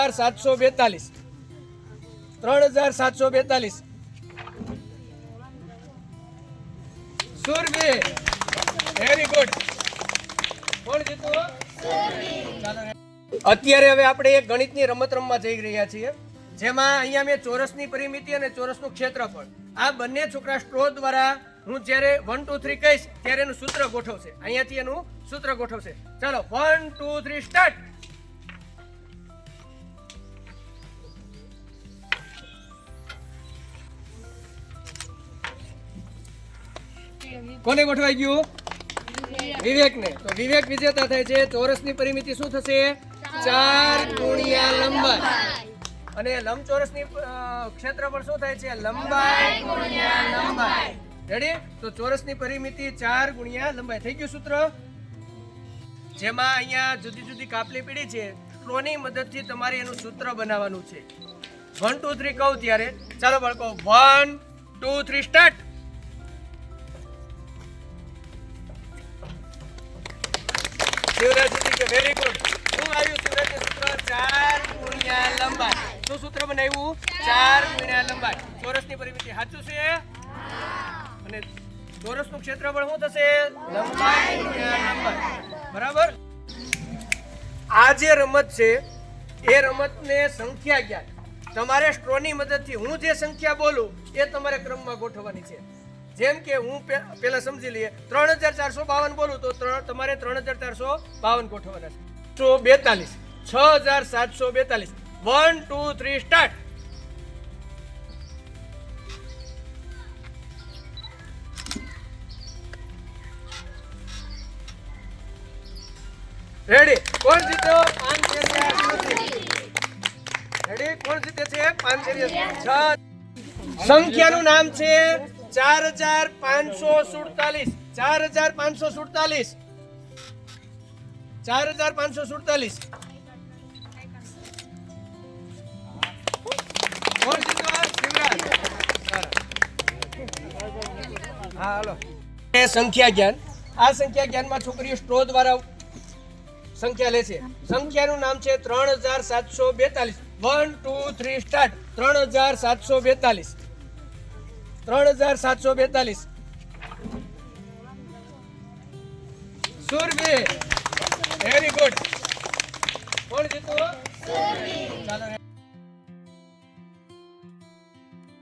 3742 3742 Surabhi very good કોણ જીતું ચાલો અત્યારે હવે આપણે એક ગણિતની રમત રમવા જઈ રહ્યા છીએ જેમાં અહીંયા મેં ચોરસની પરિમિતિ અને ચોરસનું ક્ષેત્રફળ આ બંને છોકરા સ્ટ્રો દ્વારા હું જ્યારે 1 2 3 કહીશ ત્યારે એનું સૂત્ર ગોઠવશે અહીંયાથી એનું સૂત્ર ગોઠવશે ચાલો 1 2 3 સ્ટાર્ટ કોને ગોઠવાઈ ગયું વિવેકને તો વિવેક વિજેતા થાય છે ચોરસની પરિમિતિ શું થશે 4 ગુણ્યા લંબાઈ અને લંબચોરસની ક્ષેત્રફળ શું થાય છે લંબાઈ ગુણ્યા લંબાઈ રેડી તો ચોરસની પરિમિતિ 4 ગુણ્યા લંબાઈ થઈ ગયું સૂત્ર જેમાં અહીંયા જુદી જુદી કાપલી પડી છે સ્ટ્રોની મદદથી તમારે એનું સૂત્ર બનાવવાનું છે 1 2 3 કહું ત્યારે ચાલો બાળકો 1 2 3 સ્ટાર્ટ શિવરાજજી કે વેરી ગુડ શું આવ્યું શિવરાજનું સૂત્ર 4 ગુણ્યા લંબાઈ શું સૂત્ર બનાવ્યું 4 ગુણ્યા લંબાઈ ચોરસની પરિમિતિ સાચું છે અને ચોરસનું ક્ષેત્રફળ શું થશે લંબાઈ ગુણ્યા લંબાઈ બરાબર આ જે રમત છે એ રમતને સંખ્યા જ્ઞાન તમારે સ્ટ્રોની મદદથી હું જે સંખ્યા બોલું એ તમારે ક્રમમાં ગોઠવવાની છે જેમ કે હું પહેલા સમજી લઈએ 3452 બોલું તો તમારે 3452 ગોઠવવાના છે 142 6742 1 2 3 સ્ટાર્ટ રેડી કોણ જીત્યો 5 રેડી કોણ જીતે છે 5 સંખ્યાનું નામ છે 4547 4547 4547 કોણ જીત્યો શિવરાજ હા હાલો એ સંખ્યા જ્ઞાન આ સંખ્યા જ્ઞાનમાં છોકરીઓ સ્ટ્રો દ્વારા સંખ્યા લે છે સંખ્યાનું નામ છે 3742 1 2 3 સ્ટાર્ટ 3742 3742 સુરભી વેરી ગુડ કોણ જીતું સુરભી ચાલો